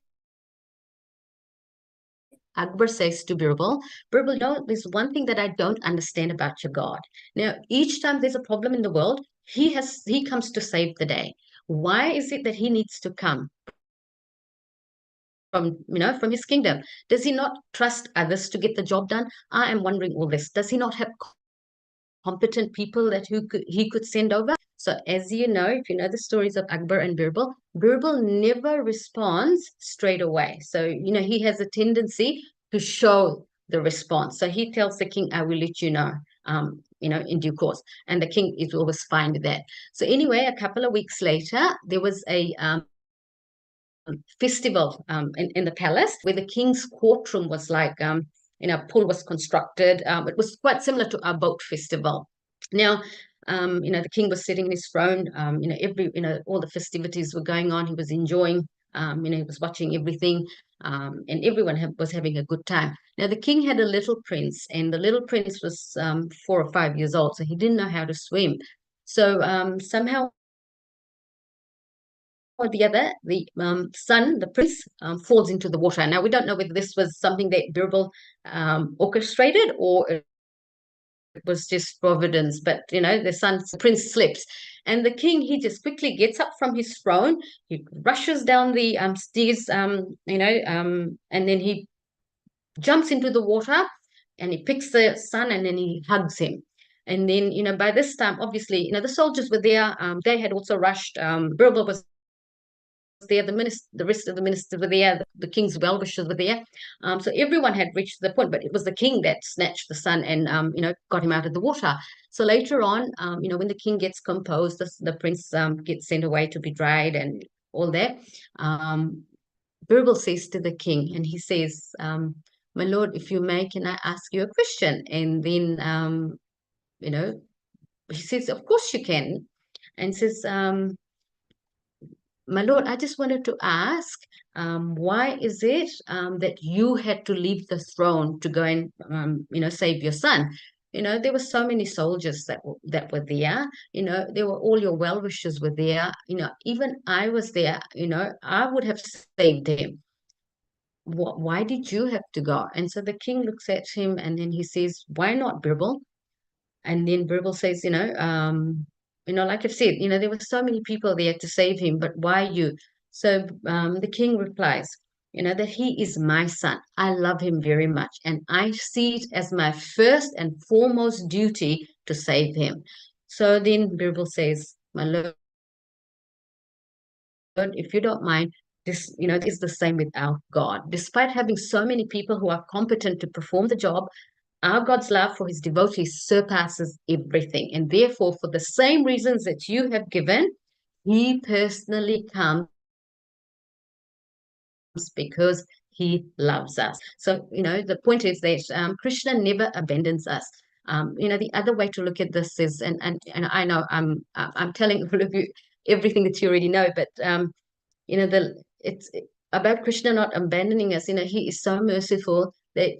S1: Akbar says to Birbal, Birbal, there's one thing that I don't understand about your God. Now, each time there's a problem in the world, he comes to save the day. Why is it that he needs to come from his kingdom? Does he not trust others to get the job done? I am wondering all this. Does he not have competent people that he could send over? So as you know, if you know the stories of Akbar and Birbal, Birbal never responds straight away. So, he has a tendency to show the response. So he tells the king, I will let you know, in due course. And the king is always fine with that. So anyway, a couple of weeks later, there was a festival in the palace, where the king's courtroom was like, pool was constructed. It was quite similar to our boat festival. Now, the king was sitting in his throne. All the festivities were going on. He was enjoying. He was watching everything, and everyone was having a good time. Now, the king had a little prince, and the little prince was 4 or 5 years old, so he didn't know how to swim. So somehow or the other, the prince, falls into the water. Now, we don't know whether this was something that Birbal orchestrated, or it was just providence. But, the prince slips. And the king, he just quickly gets up from his throne. He rushes down the stairs, and then he jumps into the water, and he picks the son, and then he hugs him. And then, by this time, obviously, the soldiers were there. They had also rushed. Birbal was there, the rest of the ministers were there, the king's well-wishers were there. So everyone had reached the point, but it was the king that snatched the son and got him out of the water. So later on, when the king gets composed, the prince gets sent away to be dried and all that. Birbal says to the king, and he says, "My lord, if you may, can I ask you a question?" And then he says, "Of course you can," and says, "My lord, I just wanted to ask, why is it that you had to leave the throne to go and save your son? There were so many soldiers that were there. There were all your well-wishers were there. Even I was there. I would have saved him. Why did you have to go?" And so the king looks at him and then he says, "Why not, Birbal?" And then Birbal says, like I've said, there were so many people there to save him, but why you? So the king replies, that he is my son. I love him very much, and I see it as my first and foremost duty to save him. So then Birbal says, "My lord, if you don't mind, this, is the same with our God. Despite having so many people who are competent to perform the job, our God's love for his devotees surpasses everything. And therefore, for the same reasons that you have given, he personally comes because he loves us." So, the point is that Krishna never abandons us. The other way to look at this is, and I know I'm telling all of you everything that you already know, but it's about Krishna not abandoning us. He is so merciful that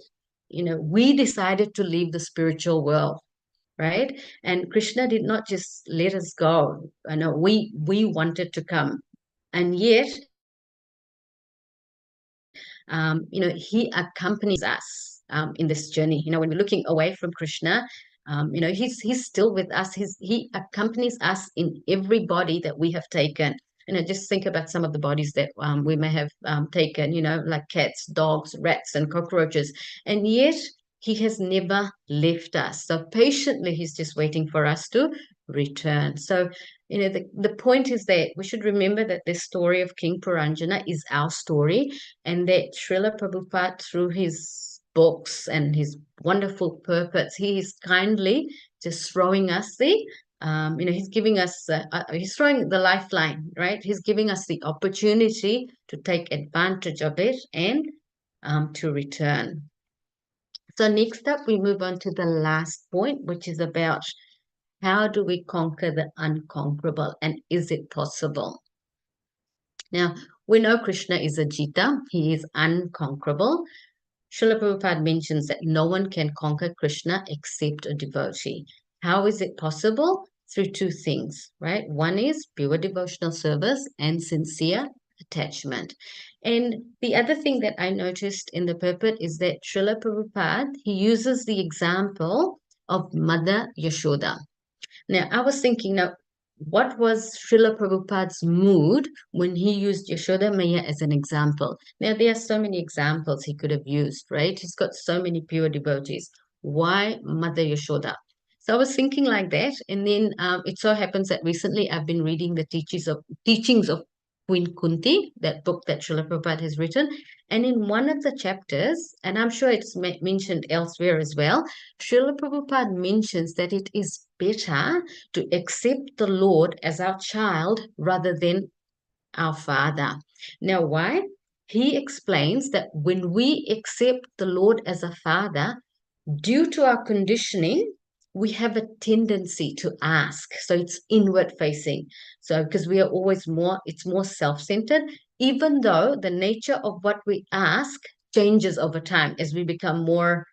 S1: we decided to leave the spiritual world, right? And Krishna did not just let us go. No, we wanted to come, and yet he accompanies us in this journey. When we're looking away from Krishna, he's still with us. He accompanies us in every body that we have taken. Just think about some of the bodies that we may have taken, like cats, dogs, rats, and cockroaches. And yet he has never left us. So patiently, he's just waiting for us to return. So, the point is that we should remember that this story of King Puranjana is our story, and that Srila Prabhupada, through his books and his wonderful purports, he is kindly just throwing us he's giving us, he's throwing the lifeline, right? He's giving us the opportunity to take advantage of it and to return. So next up, we move on to the last point, which is about how do we conquer the unconquerable, and is it possible? Now, we know Krishna is a Jita. He is unconquerable. Srila Prabhupada mentions that no one can conquer Krishna except a devotee. How is it possible? Through two things, right? One is pure devotional service and sincere attachment. And the other thing that I noticed in the purport is that Srila Prabhupada, he uses the example of Mother Yashoda. Now, I was thinking, now, what was Srila Prabhupada's mood when he used Yashoda Maya as an example? Now, there are so many examples he could have used, right? He's got so many pure devotees. Why Mother Yashoda? So I was thinking like that, and then it so happens that recently I've been reading the teachings of Queen Kunti, that book that Srila Prabhupada has written, and in one of the chapters, and I'm sure it's mentioned elsewhere as well, Srila Prabhupada mentions that it is better to accept the Lord as our child rather than our father. Now, why? He explains that when we accept the Lord as a father, due to our conditioning, we have a tendency to ask. So it's inward facing. So because we are always it's more self-centered, even though the nature of what we ask changes over time as we become more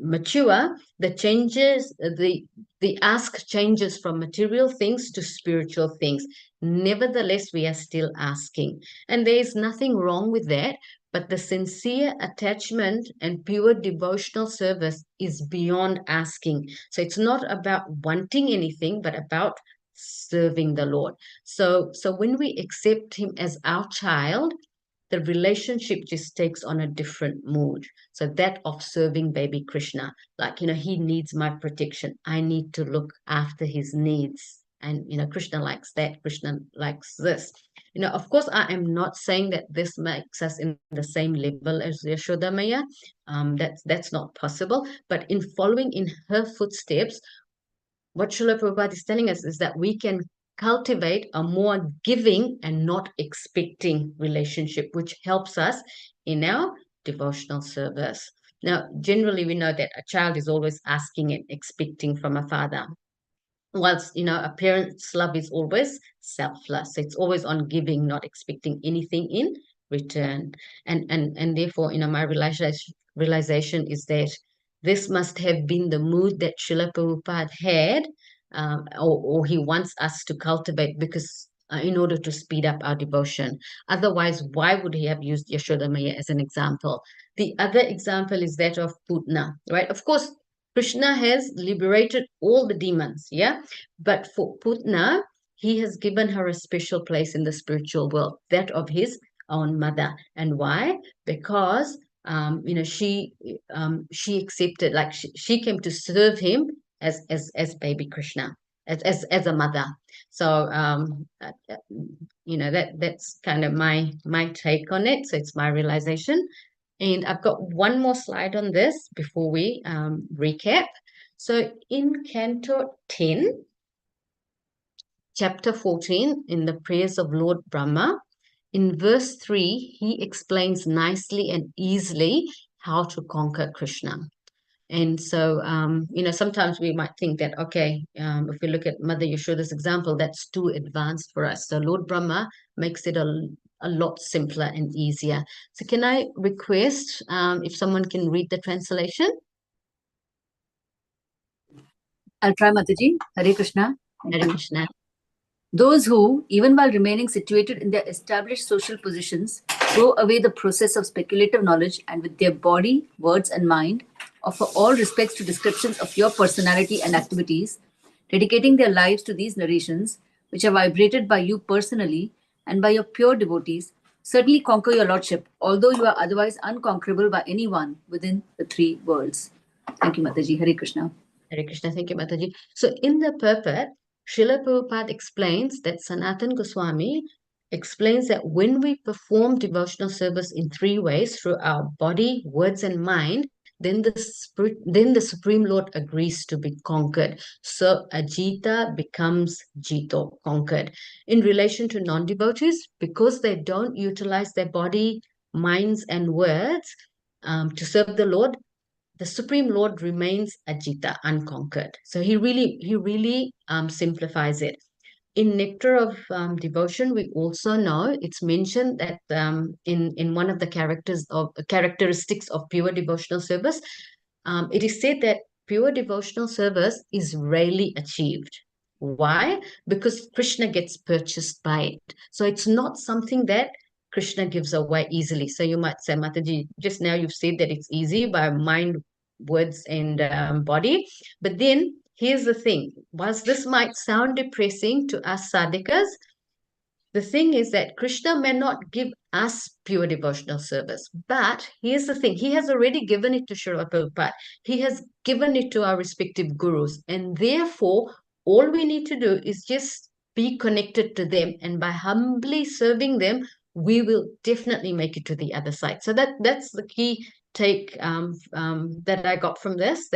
S1: mature, the ask changes from material things to spiritual things. Nevertheless, we are still asking, and there is nothing wrong with that. But the sincere attachment and pure devotional service is beyond asking. So it's not about wanting anything, but about serving the Lord. So when we accept him as our child, the relationship just takes on a different mood. So that of serving baby Krishna, like, he needs my protection. I need to look after his needs. And, Krishna likes that. Krishna likes this. Of course, I am not saying that this makes us in the same level as Yashoda Maya. That's not possible. But in following in her footsteps, what Srila Prabhupada is telling us is that we can cultivate a more giving and not expecting relationship, which helps us in our devotional service. Now, generally, we know that a child is always asking and expecting from a father. Whilst, a parent's love is always selfless. It's always on giving, not expecting anything in return. And therefore, my realization is that this must have been the mood that Srila Prabhupada had, or he wants us to cultivate, because in order to speed up our devotion. Otherwise, why would he have used Yashoda Maya as an example? The other example is that of Putna, right? Of course, Krishna has liberated all the demons, yeah? But for Putna, he has given her a special place in the spiritual world, that of his own mother. And why? Because she accepted, like she came to serve him as baby Krishna, as a mother. So that's kind of my take on it. So it's my realization. And I've got one more slide on this before we recap. So in Canto 10, Chapter 14, in the prayers of Lord Brahma, in verse 3, he explains nicely and easily how to conquer Krishna. And so, sometimes we might think that, okay, if we look at Mother Yashoda's example, that's too advanced for us. So Lord Brahma makes it a lot simpler and easier. So can I request if someone can read the translation?
S7: I'll try, Mataji. Hare Krishna.
S1: Hare Krishna.
S7: Those who, even while remaining situated in their established social positions, throw away the process of speculative knowledge and with their body, words, and mind, offer all respects to descriptions of your personality and activities, dedicating their lives to these narrations, which are vibrated by you personally and by your pure devotees, certainly conquer your lordship, although you are otherwise unconquerable by anyone within the three worlds. Thank you, Mataji. Hare Krishna.
S1: Hare Krishna. Thank you, Mataji. So in the purport, Srila Prabhupada explains that Sanatan Goswami explains that when we perform devotional service in three ways, through our body, words, and mind, then the Supreme Lord agrees to be conquered. So Ajita becomes Jito, conquered. In relation to non-devotees, because they don't utilize their body, minds, and words to serve the Lord, the Supreme Lord remains Ajita, unconquered. So he really simplifies it. In Nectar of Devotion, we also know it's mentioned that in one of the characteristics of pure devotional service, it is said that pure devotional service is rarely achieved. Why? Because Krishna gets purchased by it. So it's not something that Krishna gives away easily. So you might say, Mataji, just now you've said that it's easy by mind, words, and body. But then here's the thing. Whilst this might sound depressing to us sadhakas, the thing is that Krishna may not give us pure devotional service. But here's the thing. He has already given it to Srila Prabhupada. He has given it to our respective gurus. And therefore, all we need to do is just be connected to them. And by humbly serving them, we will definitely make it to the other side. So that's the key take that I got from this.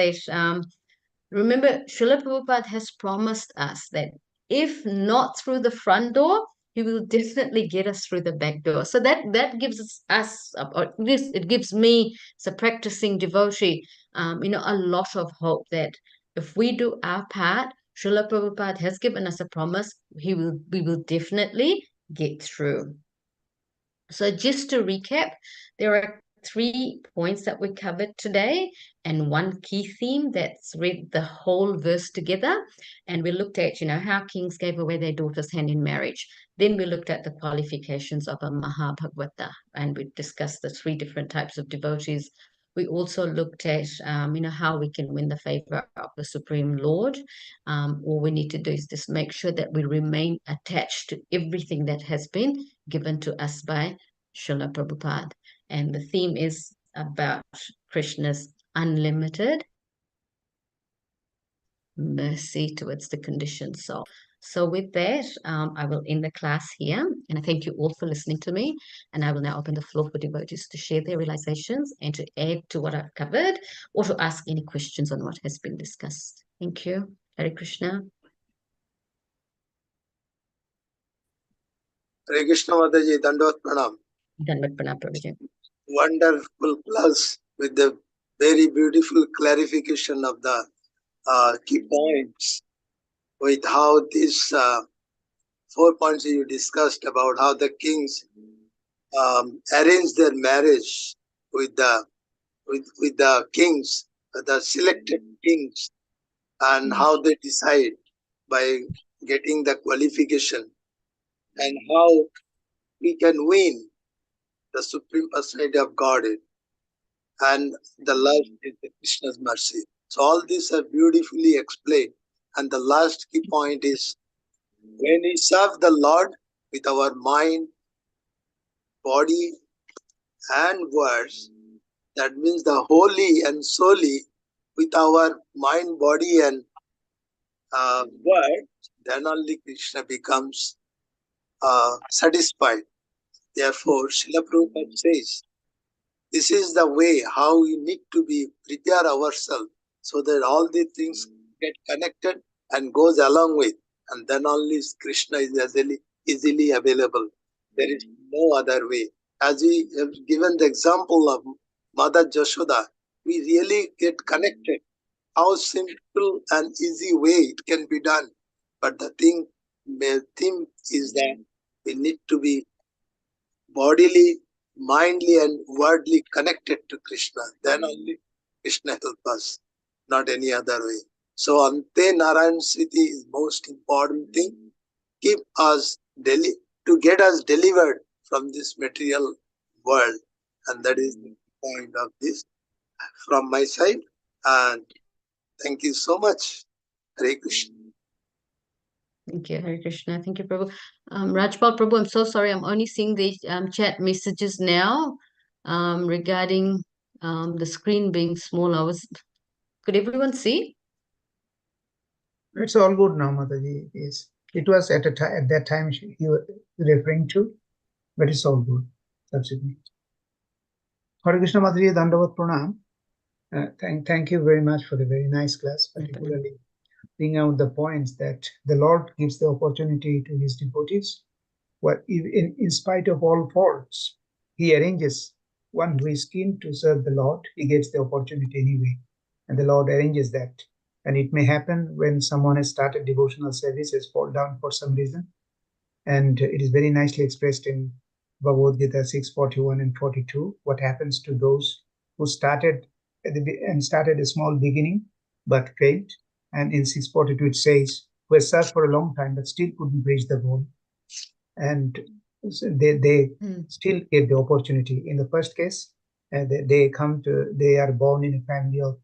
S1: Remember, Srila Prabhupada has promised us that if not through the front door, he will definitely get us through the back door. So that gives us, or at least it gives me, as a practicing devotee, a lot of hope that if we do our part, Srila Prabhupada has given us a promise. We will definitely get through. So just to recap, there are 3 points that we covered today and one key theme that's read the whole verse together. And we looked at, how kings gave away their daughter's hand in marriage. Then we looked at the qualifications of a Mahabhagavata, and we discussed the 3 different types of devotees. We also looked at, how we can win the favor of the Supreme Lord. All we need to do is just make sure that we remain attached to everything that has been given to us by Srila Prabhupada. And the theme is about Krishna's unlimited mercy towards the conditioned soul. So with that, I will end the class here, and I thank you all for listening to me. And I will now open the floor for devotees to share their realizations and to add to what I've covered, or to ask any questions on what has been discussed. Thank you. Hare Krishna.
S3: Hare Krishna Mataji, Dandavat Pranam.
S1: Dandavat Pranam, Prabhuji.
S3: Wonderful class with the very beautiful clarification of the key points, with how these 4 points you discussed about how the kings arrange their marriage with the kings, the selected kings, and how they decide by getting the qualification, and how we can win the Supreme Personality of Godhead, and the last is the Krishna's mercy. So all these are beautifully explained. And the last key point is, when we serve the Lord with our mind, body, and words, that means the wholly and solely with our mind, body, and word, then only Krishna becomes satisfied. Therefore, Srila Prabhupada says, this is the way how we need to be prepare ourselves, so that all these things get connected and goes along with, and then only Krishna is easily available. There is no other way. As we have given the example of Mother Jashoda, we really get connected. How simple and easy way it can be done. But the thing is that we need to be bodily, mindly, and wordly connected to Krishna. Then only Krishna help us, not any other way. So Ante Narayan Sriti is most important thing. Keep us to get us delivered from this material world. And that is the point of this from my side. And thank you so much. Hare Krishna.
S1: Thank you, Hare Krishna. Thank you, Prabhu. Rajpal Prabhu, I'm so sorry. I'm only seeing the chat messages now regarding the screen being small. Could everyone see?
S4: It's all good now, Mataji. Yes. It was at that time you were referring to, but it's all good subsequently. Hare Krishna Mataji, Dandavat Pranam. Thank you very much for the very nice class, particularly bringing out the points that the Lord gives the opportunity to his devotees. What in spite of all faults, he arranges one who is keen to serve the Lord. He gets the opportunity anyway, and the Lord arranges that. And it may happen when someone has started devotional service, has fallen down for some reason, and it is very nicely expressed in Bhagavad Gita 6:41 and 42. What happens to those who started a small beginning but failed? And in 6:42 it says, who has served for a long time but still couldn't reach the goal, and so they still get the opportunity. In the first case, they are born in a family of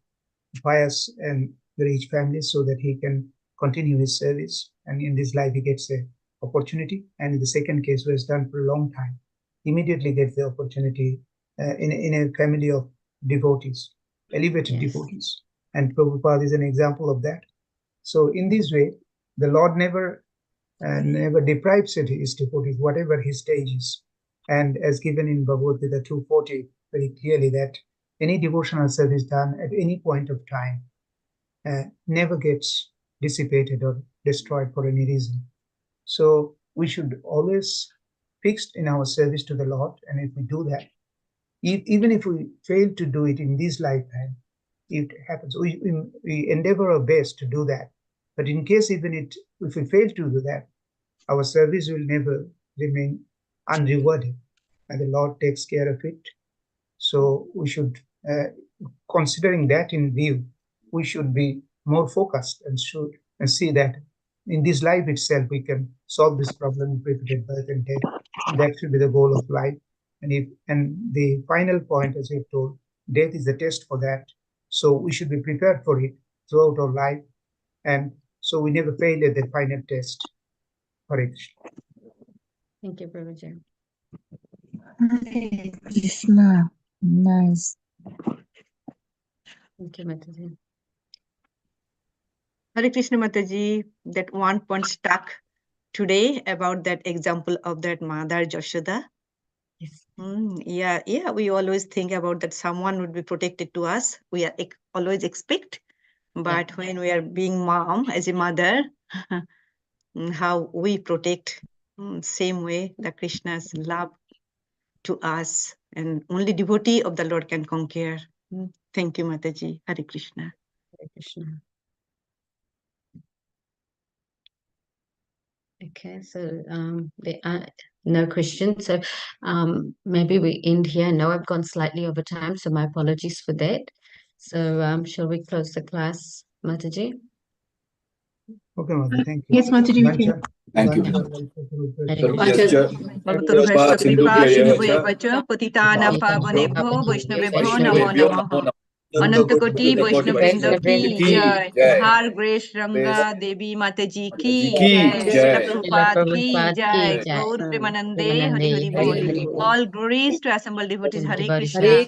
S4: pious and rich families, so that he can continue his service, and in this life he gets a opportunity. And in the second case, who has done for a long time, immediately gets the opportunity in a family of devotees, elevated devotees. And Prabhupada is an example of that. So in this way, the Lord never deprives his devotees, whatever his stage is. And as given in Bhagavad Gita 2:40 very clearly, that any devotional service done at any point of time never gets dissipated or destroyed for any reason. So we should always fix in our service to the Lord, and if we do that, even if we fail to do it in this lifetime, it happens. We endeavor our best to do that. But in case if we fail to do that, our service will never remain unrewarded, and the Lord takes care of it. So we should, considering that in view, we should be more focused and see that in this life itself we can solve this problem of repeated birth and death. And that should be the goal of life. And the final point, as you've told, death is the test for that. So we should be prepared for it throughout our life, and so we never fail at the final test. Hare Krishna.
S1: Thank you, Prabhuji.
S8: Hare Krishna. Nice.
S1: Thank you, Mataji.
S2: Hare Krishna Mataji, that one point stuck today about that example of that mother Jashoda.
S1: Yes.
S2: Yeah, we always think about that someone would be protected to us. We are always expect, but when we are being mom as a mother, how we protect, same way the Krishna's love to us, and only devotee of the Lord can conquer. Thank you, Mataji. Hare Krishna.
S1: Hare Krishna. Okay, so there are no questions. So maybe we end here. I know I've gone slightly over time, so my apologies for that. So shall we close the class, Mataji?
S4: Okay, Mother, thank you.
S2: Yes, Mataji, we can.
S8: Thank you.
S2: Bhagavato Kripa Sindhu Patitanam Pavanebhyo Vaishnavebhyo Namo Namaha. Anantakoti Vaishnav Vrinda ki jai. Har Grace Ranga Devi Mataji ki jai. Srila Prabhupada ki jai. Gaur Premanande Hari Hari Bol. All glories to assembled devotees. Hare Krishna.